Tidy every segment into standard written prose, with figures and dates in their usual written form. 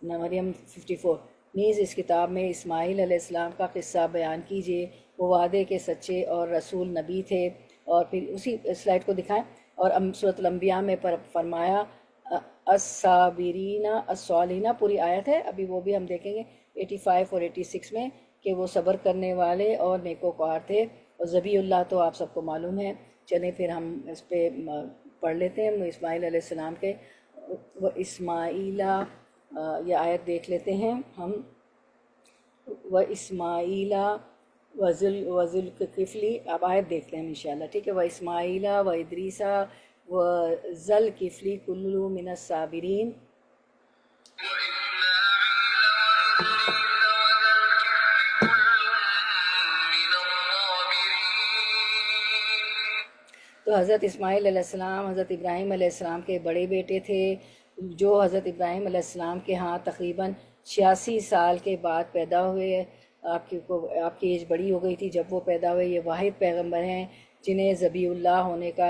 مریم 54، نیز اس کتاب میں اسماعیل علیہ السلام کا قصہ بیان کیجیے، وہ وعدے کے سچے اور رسول نبی تھے۔ اور پھر اسی سلائڈ کو دکھائیں۔ اور سورۃ الانبیاء میں فرمایا الصابرین الصالحین، پوری آیت ہے، ابھی وہ بھی ہم دیکھیں گے 85 اور 86 میں، کہ وہ صبر کرنے والے اور نیکوکار تھے۔ اور ذبی اللہ تو آپ سب کو معلوم ہے، چلیں پھر ہم اس پہ پڑھ لیتے ہیں اسماعیل علیہ السلام کے۔ وہ اسماعیلہ، یہ آیت دیکھ لیتے ہیں ہم۔ و اسماعیلہ وذوالکفلی، اب آیت دیکھتے ہیں ہم انشاءاللہ، ٹھیک ہے۔ و اسماعیلہ و ادریسہ و ذوالکفلی کل من الصابرین۔ تو حضرت اسماعیل علیہ السلام حضرت ابراہیم علیہ السلام کے بڑے بیٹے تھے، جو حضرت ابراہیم علیہ السلام کے ہاں تقریباً 86 سال کے بعد پیدا ہوئے۔ آپ کی ایج بڑی ہو گئی تھی جب وہ پیدا ہوئے۔ یہ واحد پیغمبر ہیں جنہیں ذبی اللہ ہونے کا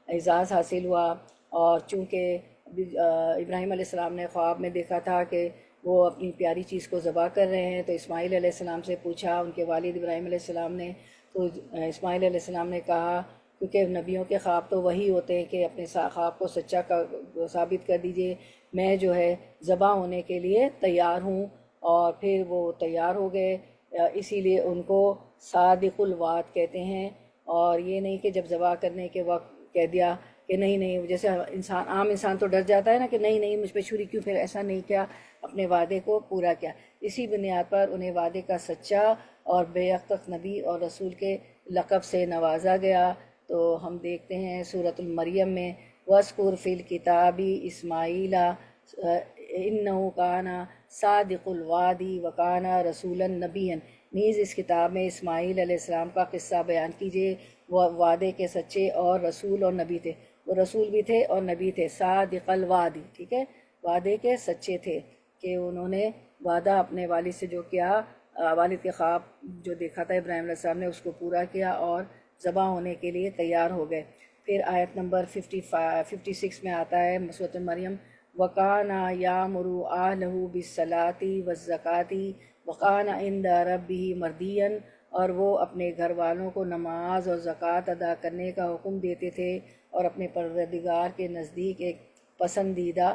اعزاز حاصل ہوا۔ اور چونکہ ابراہیم علیہ السلام نے خواب میں دیکھا تھا کہ وہ اپنی پیاری چیز کو ذبح کر رہے ہیں، تو اسماعیل علیہ السلام سے پوچھا ان کے والد ابراہیم علیہ السلام نے، تو اسماعیل علیہ السلام نے کہا، کیونکہ نبیوں کے خواب تو وہی ہوتے ہیں کہ اپنے خواب کو سچا ثابت کر دیجئے، میں جو ہے ذبح ہونے کے لیے تیار ہوں۔ اور پھر وہ تیار ہو گئے، اسی لیے ان کو صادق الوعد کہتے ہیں۔ اور یہ نہیں کہ جب ذبح کرنے کے وقت کہہ دیا کہ نہیں، جیسے عام انسان تو ڈر جاتا ہے نا کہ نہیں مجھ پہ چھری کیوں، پھر ایسا نہیں کیا، اپنے وعدے کو پورا کیا۔ اسی بنیاد پر انہیں وعدے کا سچا اور بے عقق نبی اور رسول کے لقب سے نوازا گیا۔ تو ہم دیکھتے ہیں سورۃ المریم میں، وَاذْكُرْ فِي الْكِتَابِ إِسْمَاعِيلَ إِنَّهُ كَانَ صَادِقُ الْوَعْدِ وَكَانَ رَسُولًا نَبِيًّا، نیز اس کتاب میں اسماعیل علیہ السلام کا قصہ بیان کیجیے، وہ وعدے کے سچے اور رسول اور نبی تھے، وہ رسول بھی تھے اور نبی تھے، صادق الوعد، ٹھیک ہے، وعدے کے سچے تھے، کہ انہوں نے وعدہ اپنے والد سے جو کیا، والد کے خواب جو دیکھا تھا ابراہیم علیہ السلام نے، اس کو پورا کیا اور ذبح ہونے کے لیے تیار ہو گئے۔ پھر آیت نمبر 56 میں آتا ہے سورۃ مریم، وَقَانَ يَأْمُرُ أَهْلَهُ بِالصَّلَاةِ وَالزَّكَاةِ وَقَانَ عِندَ رَبِّهِ مَرْضِيًّا، اور وہ اپنے گھر والوں کو نماز اور زکوٰۃ ادا کرنے کا حکم دیتے تھے، اور اپنے پروردگار کے نزدیک ایک پسندیدہ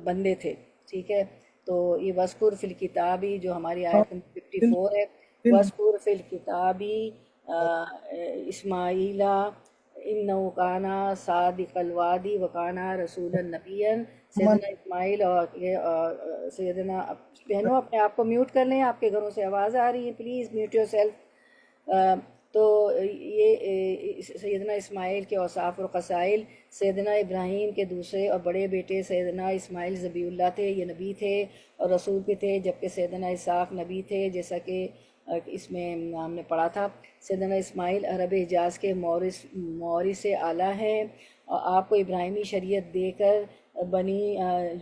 بندے تھے، ٹھیک ہے۔ تو یہ وَاذْكُرْ فِي الْكِتَابِ جو ہماری آیت نمبر 54 ہے، وَاذْكُرْ فِي الْكِتَابِ اسماعیل انہ کان صادق الوعد وکان رسولا نبیا۔ سیدنا اسماعیل اور سیدنا، بہنوں اپنے آپ کو میوٹ کر لیں، آپ کے گھروں سے آواز آ رہی ہے، پلیز میوٹ یور سیلف۔ تو یہ سیدنا اسماعیل کے اوصاف اور خصائل، سیدنا ابراہیم کے دوسرے اور بڑے بیٹے سیدنا اسماعیل ذبی اللہ تھے، یہ نبی تھے اور رسول بھی تھے، جبکہ سیدنا اسحاق نبی تھے، جیسا کہ اس میں ہم نے پڑھا تھا۔ سیدنا اسماعیل عرب حجاز کے مورث اعلیٰ ہیں، اور آپ کو ابراہیمی شریعت دے کر بنی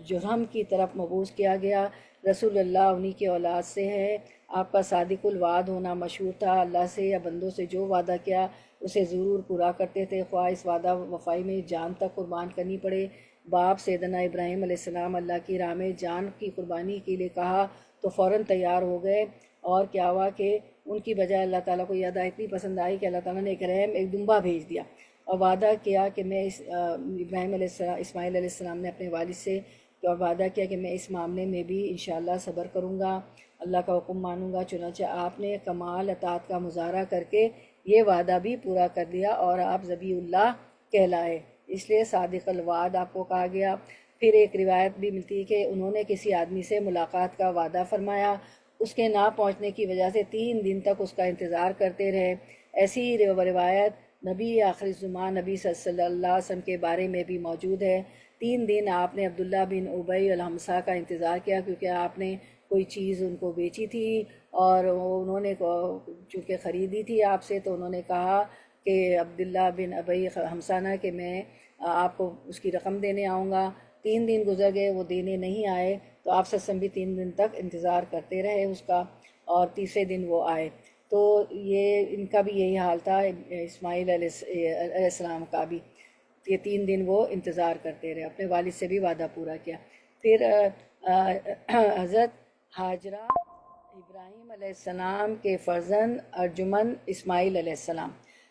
جرہم کی طرف مبعوث کیا گیا۔ رسول اللہ انہی کے اولاد سے ہے۔ آپ کا صادق الوعد ہونا مشہور تھا، اللہ سے یا بندوں سے جو وعدہ کیا اسے ضرور پورا کرتے تھے، خواہ اس وعدہ وفائی میں جان تک قربان کرنی پڑے۔ باپ سیدنا ابراہیم علیہ السلام اللہ کی راہ میں جان کی قربانی کے لیے کہا تو فوراً تیار ہو گئے، اور کیا ہوا کہ ان کی بجائے اللہ تعالیٰ کو یہ ادا اتنی پسند آئی کہ اللہ تعالیٰ نے ایک دمبا بھیج دیا، اور وعدہ کیا کہ میں اسماعیل علیہ السلام نے اپنے والد سے اور وعدہ کیا کہ میں اس معاملے میں بھی انشاءاللہ صبر کروں گا، اللہ کا حکم مانوں گا۔ چنانچہ آپ نے کمال اطاعت کا مظاہرہ کر کے یہ وعدہ بھی پورا کر دیا، اور آپ ذبی اللہ کہلائے، اس لیے صادق الوعد آپ کو کہا گیا۔ پھر ایک روایت بھی ملتی ہے کہ انہوں نے کسی آدمی سے ملاقات کا وعدہ فرمایا، اس کے نہ پہنچنے کی وجہ سے 3 دن تک اس کا انتظار کرتے رہے۔ ایسی ہی روایت نبی آخر الزمان نبی صلی اللہ علیہ وسلم کے بارے میں بھی موجود ہے۔ 3 دن آپ نے عبداللہ بن ابی الحمصہ کا انتظار کیا، کیونکہ آپ نے کوئی چیز ان کو بیچی تھی، اور انہوں نے چونکہ خریدی تھی آپ سے، تو انہوں نے کہا کہ عبداللہ بن ابی حمصہ نے کہ میں آپ کو اس کی رقم دینے آؤں گا۔ 3 دن گزر گئے، وہ دینے نہیں آئے، تو آپ صلی اللہ علیہ وسلم بھی 3 دن تک انتظار کرتے رہے اس کا، اور تیسرے دن وہ آئے۔ تو یہ ان کا بھی یہی حال تھا، اسماعیل علیہ السلام کا بھی، یہ 3 دن وہ انتظار کرتے رہے، اپنے والد سے بھی وعدہ پورا کیا۔ پھر حضرت حاجرہ ابراہیم علیہ السلام کے فرزند ارجمن اسماعیل علیہ السلام.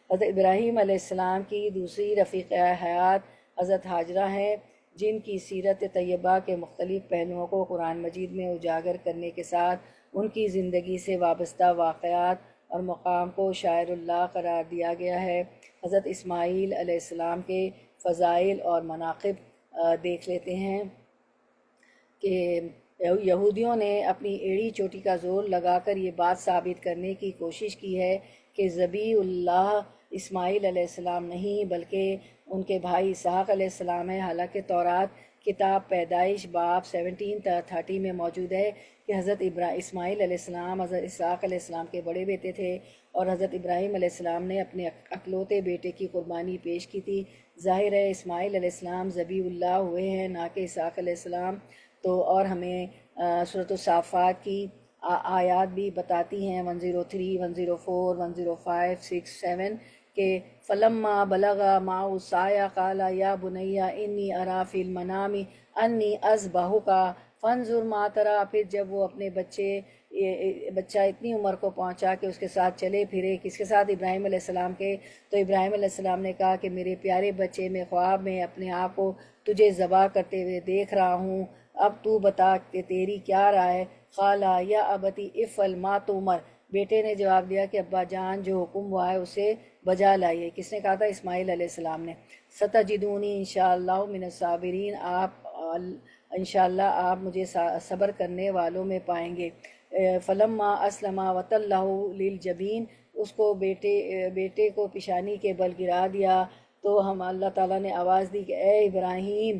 حضرت ابراہیم علیہ السلام کی دوسری رفیق حیات حضرت حاجرہ ہیں، جن کی سیرت طیبہ کے مختلف پہلوؤں کو قرآن مجید میں اجاگر کرنے کے ساتھ ان کی زندگی سے وابستہ واقعات اور مقام کو شاعر اللہ قرار دیا گیا ہے. حضرت اسماعیل علیہ السلام کے فضائل اور مناقب دیکھ لیتے ہیں کہ یہودیوں نے اپنی ایڑی چوٹی کا زور لگا کر یہ بات ثابت کرنے کی کوشش کی ہے کہ ذبیح اللہ اسماعیل علیہ السلام نہیں بلکہ ان کے بھائی اسحاق علیہ السلام ہے. حالانکہ تورات کتاب پیدائش باب 17:30 میں موجود ہے کہ حضرت اسماعیل علیہ السلام حضرت اسحاق علیہ السلام کے بڑے بیٹے تھے اور حضرت ابراہیم علیہ السلام نے اپنے اکلوتے بیٹے کی قربانی پیش کی تھی. ظاہر ہے اسماعیل علیہ السلام ذبیح اللہ ہوئے ہیں، نہ کہ اسحاق علیہ السلام. تو اور ہمیں سورۃ الصافات کی آیات بھی بتاتی ہیں 103 104 105 6 7 کہ فلما بلغ معه السعی قال یا بنی انی اری فی المنام انی اذبحک فانظر ما تری. پھر جب وہ اپنے بچہ اتنی عمر کو پہنچا کہ اس کے ساتھ چلے پھرے، کس کے ساتھ؟ ابراہیم علیہ السلام کے. تو ابراہیم علیہ السلام نے کہا کہ میرے پیارے بچے، میں خواب میں اپنے آپ کو تجھے ذبح کرتے ہوئے دیکھ رہا ہوں، اب تو بتا کہ تیری کیا رائے؟ قال یا ابتی افعل ما تؤمر. بیٹے نے جواب دیا کہ ابا جان، جو حکم ہوا ہے اسے بجا لائیے. کس نے کہا تھا؟ اسماعیل علیہ السلام نے. ستجدونی انشاءاللہ من الصابرین، انشاءاللہ آپ مجھے صبر کرنے والوں میں پائیں گے. فلما اسلم وتلہ للجبین، اس کو بیٹے کو پیشانی کے بل گرا دیا تو ہم اللہ تعالیٰ نے آواز دی کہ اے ابراہیم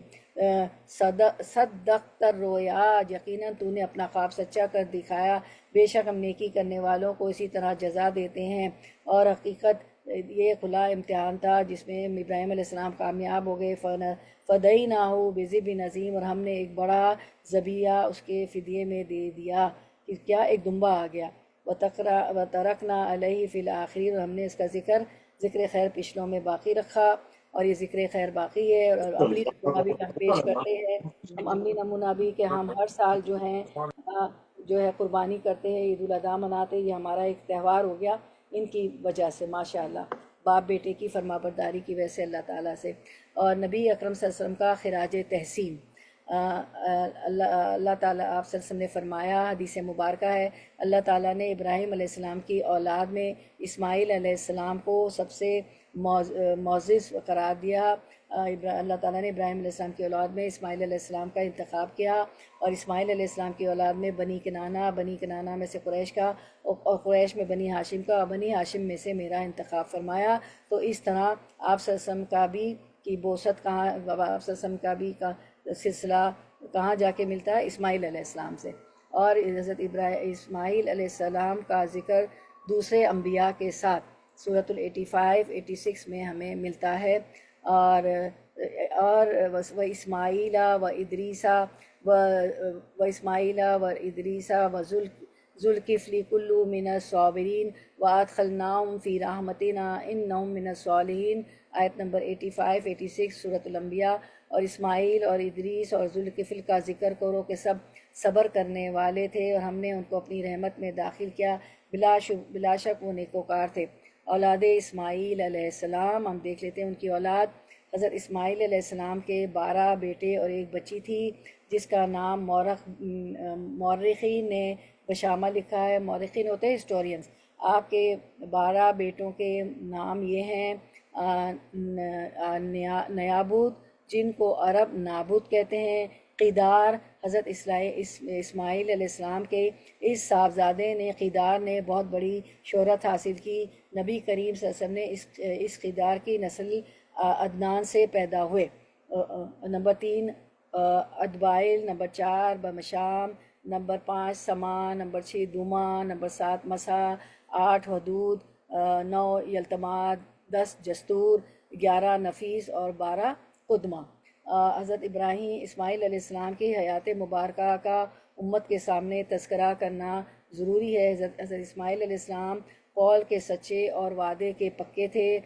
صدقت الرؤیا، یقیناً تو نے اپنا خواب سچا کر دکھایا، بے شک ہم نیکی کرنے والوں کو اسی طرح جزا دیتے ہیں. اور حقیقت یہ کھلا امتحان تھا جس میں ابراہیم علیہ السلام کامیاب ہو گئے. فدیناہ بذبح عظیم، اور ہم نے ایک بڑا ذبیحہ اس کے فدیے میں دے دیا کہ کیا؟ ایک دمبا آ گیا. وترکنا علیہ فی الآخرین، اور ہم نے اس کا ذکر خیر پچھلوں میں باقی رکھا. اور یہ ذکر خیر باقی ہے. اور عملی نمونہ بھی ہم پیش کرتے ہیں، ہم عملی نمونہ بھی کہ ہم ہر سال جو ہے قربانی کرتے ہیں، عید الاضحیٰ مناتے ہیں. یہ ہمارا ایک تہوار ہو گیا ان کی وجہ سے، ماشاءاللہ باپ بیٹے کی فرما برداری کی وجہ سے اللہ تعالیٰ سے. اور نبی اکرم صلی اللہ علیہ وسلم کا خراج تحسین، اللہ تعالیٰ آپ صلی اللہ علیہ وسلم نے فرمایا، حدیث مبارکہ ہے، اللہ تعالیٰ نے ابراہیم علیہ السلام کی اولاد میں اسماعیل علیہ السلام کو سب سے معزز قرار دیا. اللہ تعالیٰ نے ابراہیم علیہ السلام کی اولاد میں اسماعیل علیہ السلام کا انتخاب کیا، اور اسماعیل علیہ السلام کی اولاد میں بنی کنانہ میں سے قریش کا، اور قریش میں بنی ہاشم کا، اور بنی ہاشم میں سے میرا انتخاب فرمایا. تو اس طرح آپ صلی اللہ علیہ وسلم کا بھی کی بوست کہاں، آپ صلی اللہ علیہ وسلم کا بھی سلسلہ کہاں جا کے ملتا ہے؟ اسماعیل علیہ السلام سے. اور حضرت اسماعیل علیہ السلام کا ذکر دوسرے انبیاء کے ساتھ سورۃ 85-86 میں ہمیں ملتا ہے. اور و اسماعیل و ادریسا و اسماعیل و ادریسا و ذوالکفل کل من الصابرین وادخلناہم فی رحمتنا انہم من الصالحین، آیت نمبر 85-86 سورۃ الانبیاء. اور اسماعیل اور ادریس اور ذوالکفل کا ذکر کرو کہ سب صبر کرنے والے تھے اور ہم نے ان کو اپنی رحمت میں داخل کیا، بلا شک وہ نیکوکار تھے. اولاد اسماعیل علیہ السلام ہم دیکھ لیتے ہیں. ان کی اولاد حضرت اسماعیل علیہ السلام کے 12 بیٹے اور ایک بچی تھی جس کا نام مورخین نے بشامہ لکھا ہے. مورخین ہوتے ہیں ہسٹورینز. آپ کے 12 بیٹوں کے نام یہ ہیں: نیابود، جن کو عرب نابود کہتے ہیں. قیدار، حضرت اسماعیل علیہ السلام کے اس صاحبزادے نے، قیدار نے بہت بڑی شہرت حاصل کی. نبی کریم صلی اللہ علیہ وسلم نے اس قیدار کی نسل عدنان سے پیدا ہوئے. نمبر 3 ادبائل، نمبر 4 بمشام، نمبر 5 سما، نمبر 6 دوما، نمبر 7 مسا، 8 حدود، 9 یلتماد، 10 جستور، 11 نفیس اور 12 قدمہ. حضرت اسماعیل علیہ السلام کی حیات مبارکہ کا امت کے سامنے تذکرہ کرنا ضروری ہے. حضرت اسماعیل علیہ السلام قول کے سچے اور وعدے کے پکے تھے.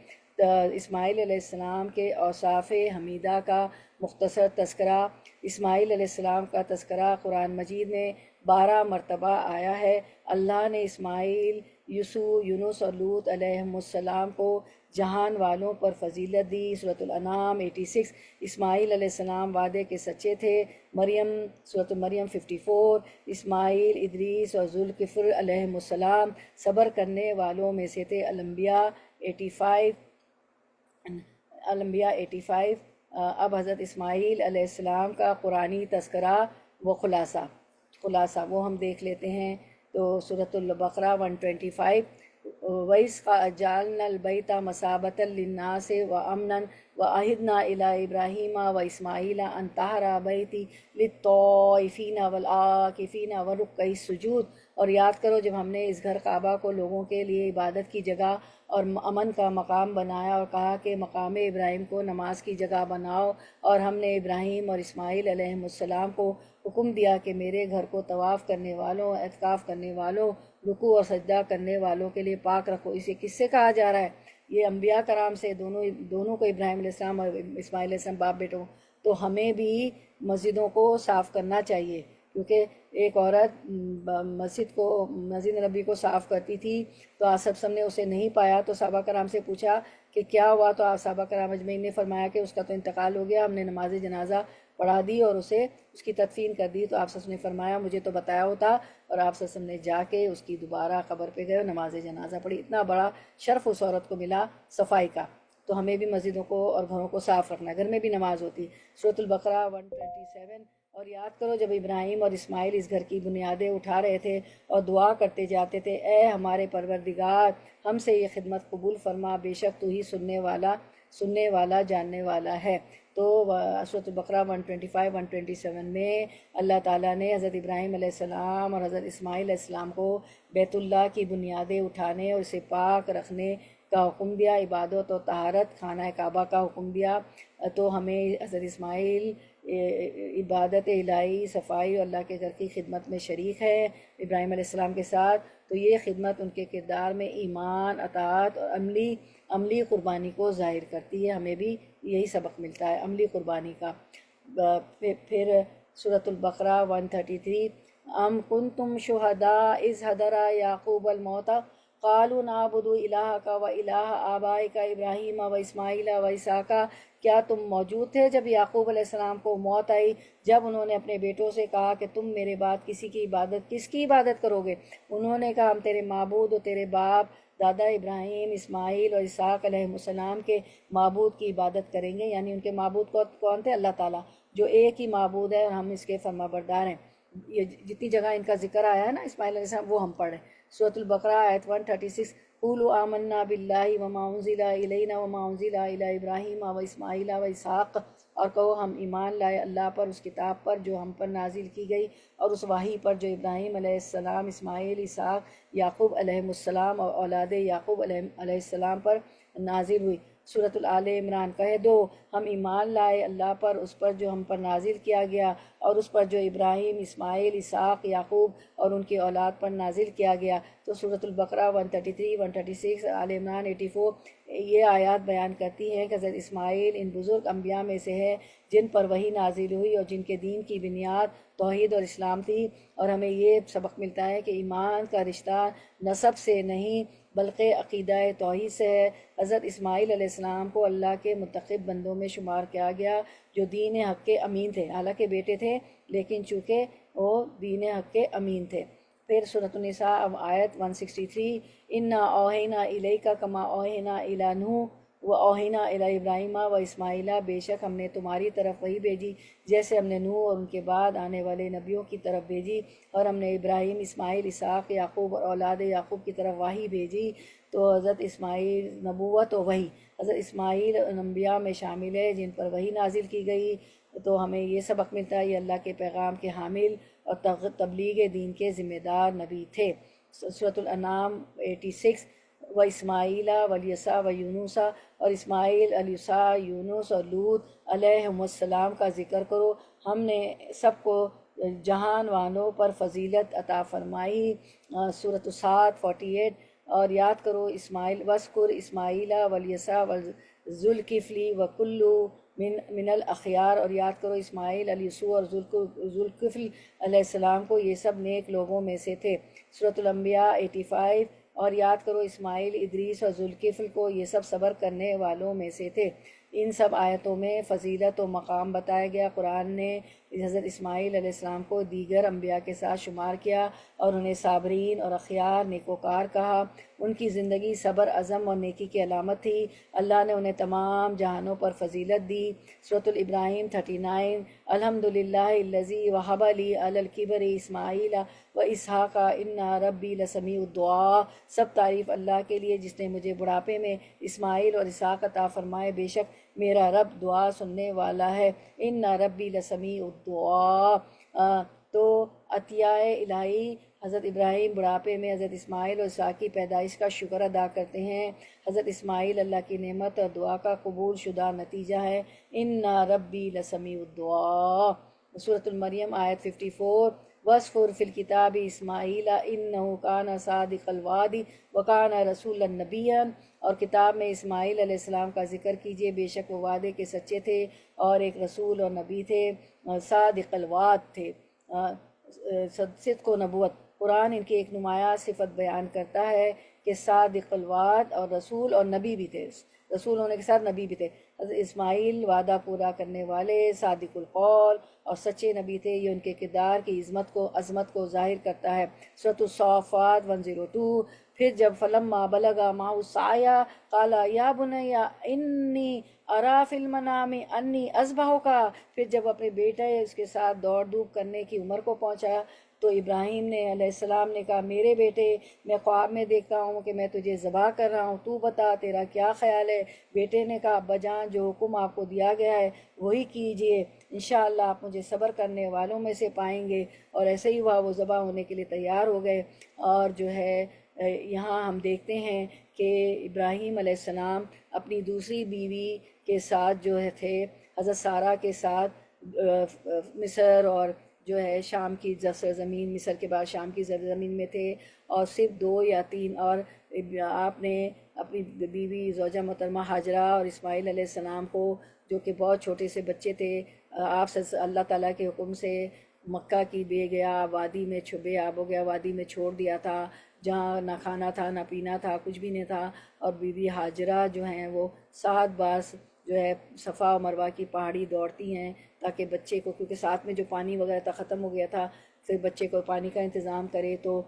اسماعیل علیہ السلام کے اوصاف حمیدہ کا مختصر تذکرہ اسماعیل علیہ السلام کا تذکرہ قرآن مجید میں 12 مرتبہ آیا ہے۔ اللہ نے اسماعیل، یونس اور لوط علیہم السلام کو جہان والوں پر فضیلت دی۔ سورۃ الانعام 86۔ اسماعیل علیہ السلام وعدے کے سچے تھے۔ مریم، سورۃ مریم 54۔ اسماعیل، ادریس اور ذوالکفل علیہم السلام صبر کرنے والوں میں سے تھے۔ الانبیاء 85۔ اب حضرت اسماعیل علیہ السلام کا قرآنی تذکرہ و خلاصہ وہ ہم دیکھ لیتے ہیں۔ تو سورۃ البقرہ 125۔ وَإِذْ جَعَلْنَا الْبَيْتَ مَثَابَةً لِلنَّاسِ وَأَمْنًا وَعَهِدْنَا إِلَىٰ إِبْرَاهِيمَ وَإِسْمَاعِيلَ أَن طَهِّرَ بَيْتِي لِلطَّائِفِينَ وَالْعَاكِفِينَ وَرُكَّعِ السُّجُودِ۔ اور یاد کرو جب ہم نے اس گھر کعبہ کو لوگوں کے لیے عبادت کی جگہ اور امن کا مقام بنایا اور کہا کہ مقام ابراہیم کو نماز کی جگہ بناؤ، اور ہم نے ابراہیم اور اسماعیل علیہم السلام کو حکم دیا کہ میرے گھر کو طواف کرنے والوں، اعتکاف کرنے والوں، رکوع اور سجدہ کرنے والوں کے لیے پاک رکھو۔ اسے کس سے کہا جا رہا ہے؟ یہ انبیاء کرام سے، دونوں کو، ابراہیم علیہ السلام اور اسماعیل علیہ السلام باپ بیٹوں، تو ہمیں بھی مسجدوں کو صاف کرنا چاہیے، کیونکہ ایک عورت مسجد نبی کو صاف کرتی تھی تو آپ سب نے اسے نہیں پایا، تو صحابہ کرام سے پوچھا کہ کیا ہوا، تو آپ صحابہ کرام اجمعین نے فرمایا کہ اس کا تو انتقال ہو گیا، ہم نے نماز جنازہ پڑھا دی اور اس کی تدفین کر دی۔ تو آپ نے فرمایا مجھے تو بتایا ہوتا، اور آپ نے جا کے اس کی دوبارہ قبر پہ گئے اور نماز جنازہ پڑھی۔ اتنا بڑا شرف اس عورت کو ملا صفائی کا۔ تو ہمیں بھی مسجدوں کو اور گھروں کو صاف رکھنا ہے، گھر میں بھی نماز ہوتی۔ سورۃ البقرہ 127۔ اور یاد کرو جب ابراہیم اور اسماعیل اس گھر کی بنیادیں اٹھا رہے تھے اور دعا کرتے جاتے تھے، اے ہمارے پروردگار ہم سے یہ خدمت قبول فرما، بے شک تو ہی سننے والا جاننے والا ہے۔ تو سورۃ البقرہ 125 127 میں اللہ تعالیٰ نے حضرت ابراہیم علیہ السلام اور حضرت اسماعیل علیہ السلام کو بیت اللہ کی بنیادیں اٹھانے اور اسے پاک رکھنے کا حکم دیا، عبادت و طہارت خانہ کعبہ کا حکم دیا۔ تو ہمیں حضرت اسماعیل عبادت الہی، صفائی اور اللہ کے گھر کی خدمت میں شریک ہے ابراہیم علیہ السلام کے ساتھ، تو یہ خدمت ان کے کردار میں ایمان، اطاعت اور عملی قربانی کو ظاہر کرتی ہے۔ ہمیں بھی یہی سبق ملتا ہے عملی قربانی کا۔ پھر سورۃ البقرہ 133۔ ام کنتم شہداء اذ حضر یعقوب الموت قالوا نعبد الہک و الہ آبائک ابراہیم و اسماعیل و اسحاق۔ کیا تم موجود تھے جب یعقوب علیہ السلام کو موت آئی، جب انہوں نے اپنے بیٹوں سے کہا کہ تم میرے بعد کس کی عبادت کرو گے؟ انہوں نے کہا ہم تیرے معبود اور تیرے باپ دادا ابراہیم، اسماعیل اور اسحاق علیہ السلام کے معبود کی عبادت کریں گے۔ یعنی ان کے معبود کون تھے؟ اللہ تعالیٰ، جو ایک ہی معبود ہے اور ہم اس کے فرما بردار ہیں۔ یہ جتنی جگہ ان کا ذکر آیا ہے نا اسماعیل علیہ السلام، وہ ہم پڑھ رہے ہیں۔ سورۃ البقرہ آیت 136۔ قولوا آمنا باللہ وما انزل الینا وما انزل الی ابراہیم و اسماعیل و اسحاق، اور کہو ہم ایمان لائے اللہ پر، اس کتاب پر جو ہم پر نازل کی گئی، اور اس وحی پر جو ابراہیم علیہ السلام، اسماعیل، اسحاق، یعقوب علیہ السلام اور اولاد یعقوب علیہ السلام پر نازل ہوئی۔ سورۃ آل عمران۔ کہہ دو ہم ایمان لائے اللہ پر، اس پر جو ہم پر نازل کیا گیا، اور اس پر جو ابراہیم، اسماعیل، اسحاق، یعقوب اور ان کی اولاد پر نازل کیا گیا۔ تو سورۃ البقرہ 133، 136، آل عمران 84 یہ آیات بیان کرتی ہیں کہ حضرت اسماعیل ان بزرگ انبیاء میں سے ہے جن پر وحی نازل ہوئی اور جن کے دین کی بنیاد توحید اور اسلام تھی۔ اور ہمیں یہ سبق ملتا ہے کہ ایمان کا رشتہ نسب سے نہیں بلکہ عقیدہ توحید سے ہے۔ حضرت اسماعیل علیہ السلام کو اللہ کے منتخب بندوں میں شمار کیا گیا جو دین حق کے امین تھے، حالانکہ بیٹے تھے لیکن چونکہ وہ دین حق کے امین تھے۔ پھر سورۃ النساء اب آیت 163۔ انا اوحینا الیک کما اوحینا الی نوح و اوحینا الی ابراہیم و اسماعیل، بے شک ہم نے تمہاری طرف وہی بھیجی جیسے ہم نے نوح اور ان کے بعد آنے والے نبیوں کی طرف بھیجی، اور ہم نے ابراہیم، اسماعیل، اسحاق، یعقوب اور اولاد یعقوب کی طرف وحی بھیجی۔ تو حضرت اسماعیل نبوت و وحی، حضرت اسماعیل انبیاء میں شامل ہے جن پر وحی نازل کی گئی۔ تو ہمیں یہ سبق ملتا ہے یہ اللہ کے پیغام کے حامل اور تبلیغ دین کے ذمہ دار نبی تھے۔ سورۃ الانعام 86۔ و اسماعیل والیسع و یونس، اور اسماعیل، الیسع، یونس اور لوط علیہم السلام کا ذکر کرو، ہم نے سب کو جہان والوں پر فضیلت عطا فرمائی۔ سورۃ الصاد 48۔ اور یاد کرو اسماعیل، وذکر اسماعیل والیسع وذوالکفل وکل من الاخیار، اور یاد کرو اسماعیل الیسوع اور ذوالکفل علیہ السلام کو، یہ سب نیک لوگوں میں سے تھے۔ سورۃ الانبیاء 85۔ اور یاد کرو اسماعیل، ادریس اور ذوالکفل کو، یہ سب صبر کرنے والوں میں سے تھے۔ ان سب آیتوں میں فضیلت و مقام بتایا گیا۔ قرآن نے حضرت اسماعیل علیہ السلام کو دیگر انبیاء کے ساتھ شمار کیا اور انہیں صابرین اور اخیار نیکوکار کہا۔ ان کی زندگی صبر، عزم اور نیکی کی علامت تھی۔ اللہ نے انہیں تمام جہانوں پر فضیلت دی۔ سورۃ الابراہیم 39۔ الحمدللہ الذی وہب لی علی الکبر اسماعیل و اسحاق ان ربی لسمیع الدعاء۔ سب تعریف اللہ کے لیے جس نے مجھے بڑھاپے میں اسماعیل اور اسحاق عطا فرمائے، بے شک میرا رب دعا سننے والا ہے۔ ان ربی لسمیع الدعاء۔ تو عطیہ الہی، حضرت ابراہیم بڑھاپے میں حضرت اسماعیل اور اسحاق کی پیدائش کا شکر ادا کرتے ہیں۔ حضرت اسماعیل اللہ کی نعمت اور دعا کا قبول شدہ نتیجہ ہے۔ ان ربی لسمیع الدعاء۔ سورۃ المریم آیت 54۔ وَاذْكُرْ فِي الْكِتَابِ إِسْمَاعِیلَ إِنَّهُ كَانَ صَادِقَ الْوَعْدِ وَكَانَ رَسُولًا نَبِيًّا۔ اور کتاب میں اسماعیل علیہ السلام کا ذکر کیجئے، بے شک وہ وعدے کے سچے تھے اور ایک رسول اور نبی تھے، صادق الوعد تھے۔ صدق و نبوت، قرآن ان کی ایک نمایاں صفت بیان کرتا ہے کہ صادق الوعد، اور رسول اور نبی بھی تھے، رسول ہونے کے ساتھ نبی بھی تھے۔ حضرت اسماعیل وعدہ پورا کرنے والے، صادق القول اور سچے نبی تھے۔ یہ ان کے کردار کی عظمت کو ظاہر کرتا ہے۔ سورۃ الصافات 102۔ پھر جب فلما بلغ معه السعی قال یا بنی انی ارا فی المنام انی اذبحک۔ پھر جب اپنے بیٹے اس کے ساتھ دوڑ دھوپ کرنے کی عمر کو پہنچایا تو ابراہیم نے علیہ السلام نے کہا، میرے بیٹے، میں خواب میں دیکھتا ہوں کہ میں تجھے ذبح کر رہا ہوں، تو بتا تیرا کیا خیال ہے؟ بیٹے نے کہا، ابا جان، جو حکم آپ کو دیا گیا ہے وہی کیجئے، انشاءاللہ آپ مجھے صبر کرنے والوں میں سے پائیں گے۔ اور ایسے ہی ہوا، وہ ذبح ہونے کے لیے تیار ہو گئے۔ اور جو ہے یہاں ہم دیکھتے ہیں کہ ابراہیم علیہ السلام اپنی دوسری بیوی کے ساتھ جو ہے تھے، حضرت سارہ کے ساتھ مصر اور جو ہے شام کی سرزمین، مصر کے بعد شام کی سرزمین میں تھے، اور صرف 2 یا 3، اور آپ نے اپنی بیوی زوجہ محترمہ ہاجرہ اور اسماعیل علیہ السلام کو، جو کہ بہت چھوٹے سے بچے تھے، آپ سے اللہ تعالیٰ کے حکم سے مکہ کی بے گیا وادی میں بے آب ہو گیا وادی میں چھوڑ دیا تھا، جہاں نہ کھانا تھا نہ پینا تھا، کچھ بھی نہیں تھا۔ اور بیوی ہاجرہ جو ہیں وہ 7 بار جو ہے صفا و مروہ کی پہاڑی دوڑتی ہیں تاکہ بچے کو، کیونکہ ساتھ میں جو پانی وغیرہ تھا ختم ہو گیا تھا، پھر بچے کو پانی کا انتظام کرے۔ تو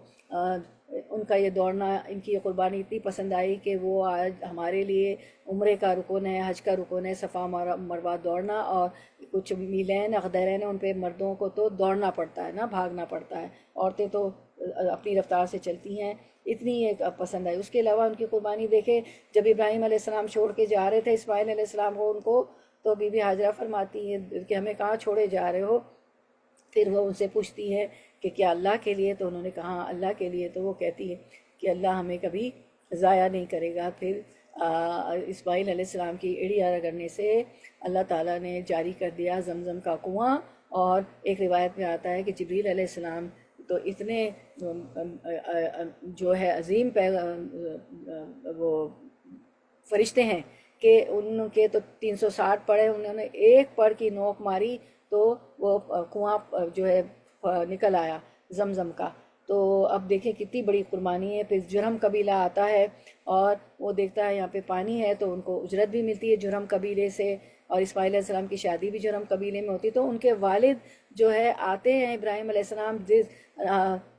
ان کا یہ دوڑنا، ان کی یہ قربانی اتنی پسند آئی کہ وہ آج ہمارے لیے عمرے کا رکن ہے، حج کا رکن ہے، صفا مروہ دوڑنا۔ اور کچھ میلین اغدرین، ان پہ مردوں کو تو دوڑنا پڑتا ہے نا، بھاگنا پڑتا ہے، عورتیں تو اپنی رفتار سے چلتی ہیں، اتنی ایک پسند آئی۔ اس کے علاوہ ان کی قربانی دیکھے، جب ابراہیم علیہ السلام چھوڑ کے جا رہے تھے اسماعیل علیہ السلام کو، ان کو، تو بی بی ہاجرہ فرماتی ہیں کہ ہمیں کہاں چھوڑے جا رہے ہو؟ پھر وہ ان سے پوچھتی ہے کہ کیا اللہ کے لیے؟ تو انہوں نے کہا اللہ کے لیے۔ تو وہ کہتی ہے کہ اللہ ہمیں کبھی ضائع نہیں کرے گا۔ پھر اسماعیل علیہ السلام کی ایڑی رگڑنے سے اللہ تعالیٰ نے جاری کر دیا زمزم کا کنواں۔ اور ایک روایت میں آتا ہے کہ جبریل علیہ السلام تو اتنے جو ہے عظیم وہ فرشتے ہیں کہ ان کے تو 360 پڑے، انہوں نے ایک پڑ کی نوک ماری تو وہ کنواں جو ہے نکل آیا زمزم کا۔ تو اب دیکھیں کتنی بڑی قربانی ہے۔ پھر جرہم قبیلہ آتا ہے اور وہ دیکھتا ہے یہاں پہ پانی ہے، تو ان کو اجرت بھی ملتی ہے جرہم قبیلے سے، اور اسماعیل علیہ السلام کی شادی بھی جرہم قبیلے میں ہوتی۔ تو ان کے والد جو ہے آتے ہیں، ابراہیم علیہ السلام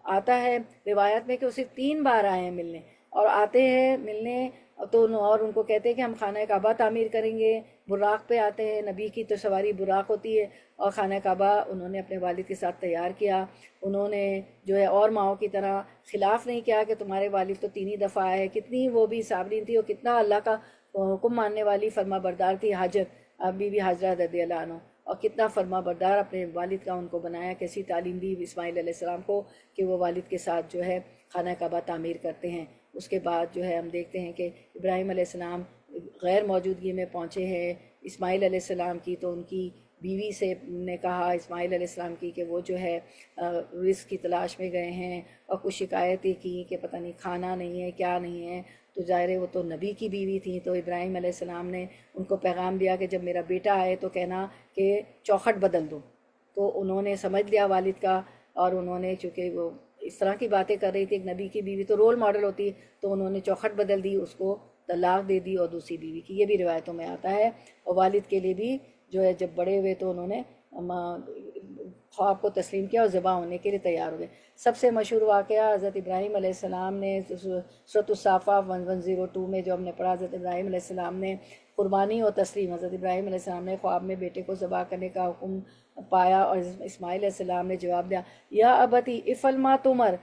آتا ہے روایت میں کہ وہ صرف 3 بار آئے ہیں ملنے، اور آتے ہیں ملنے تو اور ان کو کہتے ہیں کہ ہم خانہ کعبہ تعمیر کریں گے۔ براق پہ آتے ہیں، نبی کی تو سواری براق ہوتی ہے، اور خانہ کعبہ انہوں نے اپنے والد کے ساتھ تیار کیا۔ انہوں نے جو ہے اور ماؤں کی طرح خلاف نہیں کیا کہ تمہارے والد تو 3 ہی دفعہ آئے۔ کتنی وہ بھی صابرین تھی، اور کتنا اللہ کا حکم ماننے والی فرما بردار تھی بی بی ہاجرہ رضی اللہ عنہ، اور کتنا فرما بردار اپنے والد کا ان کو بنایا، کیسی تعلیم دی اسماعیل علیہ السلام کو کہ وہ والد کے ساتھ جو ہے خانہ کعبہ تعمیر کرتے ہیں۔ اس کے بعد جو ہے ہم دیکھتے ہیں کہ ابراہیم علیہ السلام غیر موجودگی میں پہنچے ہیں اسماعیل علیہ السلام کی، تو ان کی بیوی سے نے کہا اسماعیل علیہ السلام کی کہ وہ جو ہے رزق کی تلاش میں گئے ہیں، اور کچھ شکایتیں کی کہ پتہ نہیں کھانا نہیں ہے کیا نہیں ہے، تو ظاہر ہے وہ تو نبی کی بیوی تھیں، تو ابراہیم علیہ السلام نے ان کو پیغام دیا کہ جب میرا بیٹا آئے تو کہنا کہ چوکھٹ بدل دو. تو انہوں نے سمجھ لیا والد کا، اور انہوں نے چونکہ وہ اس طرح کی باتیں کر رہی تھی، ایک نبی کی بیوی تو رول ماڈل ہوتی، تو انہوں نے چوکھٹ بدل دی، اس کو طلاق دے دی اور دوسری بیوی کی. یہ بھی روایتوں میں آتا ہے. اور والد کے لیے بھی جو ہے جب بڑے ہوئے تو انہوں نے خواب کو تسلیم کیا اور ذبح ہونے کے لیے تیار ہو گئے. سب سے مشہور واقعہ حضرت ابراہیم علیہ السلام نے سورۃ الصافات 1102 میں جو ہم نے پڑھا، حضرت ابراہیم علیہ السلام نے قربانی اور تسلیم، حضرت ابراہیم علیہ السلام نے خواب میں بیٹے کو ذبح کرنے کا حکم پایا، اور اسماعیل علیہ السلام نے جواب دیا یا ابتی افعل ما تؤمر،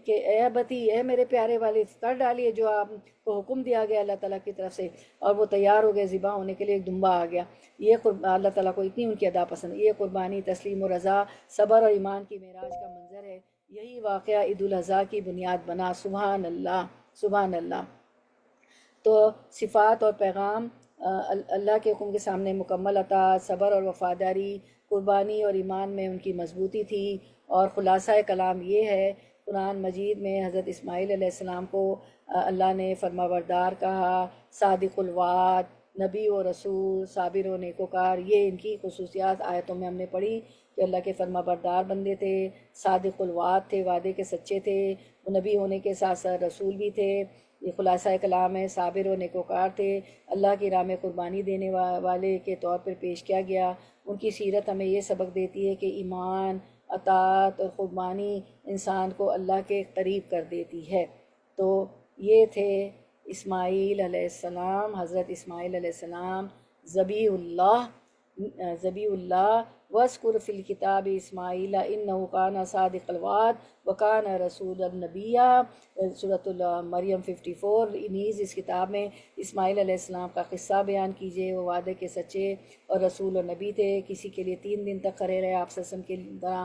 کہ اے ابتی، اے میرے پیارے والد، کر ڈالیے جو آپ کو حکم دیا گیا اللہ تعالیٰ کی طرف سے. اور وہ تیار ہو گئے، ذبح ہونے کے لیے ایک دمبا آ گیا. یہ اللہ تعالیٰ کو اتنی ان کی ادا پسند ہے. یہ قربانی، تسلیم و رضا، صبر اور ایمان کی معراج کا منظر ہے. یہی واقعہ عید الاضحیٰ کی بنیاد بنا. سبحان اللہ، سبحان اللہ. تو صفات اور پیغام اللہ کے حکم کے سامنے مکمل اطاعت، صبر اور وفاداری، قربانی اور ایمان میں ان کی مضبوطی تھی. اور خلاصہ کلام یہ ہے، قرآن مجید میں حضرت اسماعیل علیہ السلام کو اللہ نے فرمانبردار کہا، صادق الوعد، نبی و رسول، صابر و نیکوکار. یہ ان کی خصوصیات آیتوں میں ہم نے پڑھی کہ اللہ کے فرمانبردار بندے تھے، صادق الوعد تھے، وعدے کے سچے تھے، وہ نبی ہونے کے ساتھ ساتھ رسول بھی تھے. یہ خلاصہ کلام ہے. صابر و نیکوکار تھے، اللہ کی راہ میں قربانی دینے والے کے طور پر پیش کیا گیا. ان کی سیرت ہمیں یہ سبق دیتی ہے کہ ایمان، اطاعت اور قربانی انسان کو اللہ کے قریب کر دیتی ہے. تو یہ تھے اسماعیل علیہ السلام، حضرت اسماعیل علیہ السلام، ذبیح اللہ. وَاذْكُرْ فِي الْكِتَابِ اسماعیل إِنَّهُ كَانَ صَادِقَ الْوَعْدِ وَكَانَ رَسُولًا نَبِيًّا. سورۃ مریم 54. نیز اس کتاب میں اسماعیل علیہ السلام کا قصہ بیان کیجئے، وہ وعدے کے سچے اور رسول و نبی تھے. کسی کے لیے 3 دن تک کھڑے رہے آپ صلی اللہ علیہ وسلم کی طرح.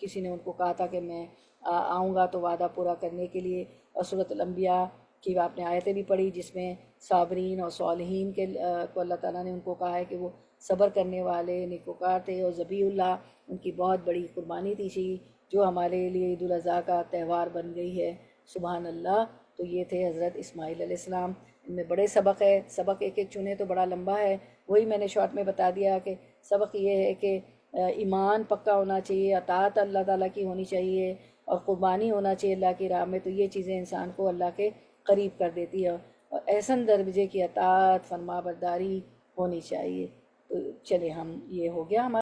کسی نے ان کو کہا تھا کہ میں آؤں گا تو وعدہ پورا کرنے کے لیے. اور سورۃ الانبیاء کی آپ نے آیتیں بھی پڑھی جس میں صابرین اور صالحین کے کو اللہ تعالیٰ نے ان کو کہا ہے کہ وہ صبر کرنے والے نیکوکار تھے. اور ذبیح اللہ ان کی بہت بڑی قربانی تھی جو ہمارے لیے عید الاضحیٰ کا تہوار بن گئی ہے. سبحان اللہ. تو یہ تھے حضرت اسماعیل علیہ السلام. ان میں بڑے سبق ہے، سبق ایک ایک چنے تو بڑا لمبا ہے، وہی میں نے شارٹ میں بتا دیا کہ سبق یہ ہے کہ ایمان پکا ہونا چاہیے، اطاعت اللہ تعالیٰ کی ہونی چاہیے، اور قربانی ہونا چاہیے اللہ کی راہ میں. تو یہ چیزیں انسان کو اللہ کے قریب کر دیتی ہے، اور احسن درجے کی اطاعت، فرما برداری ہونی چاہیے. تو چلے ہم، یہ ہو گیا ہمارا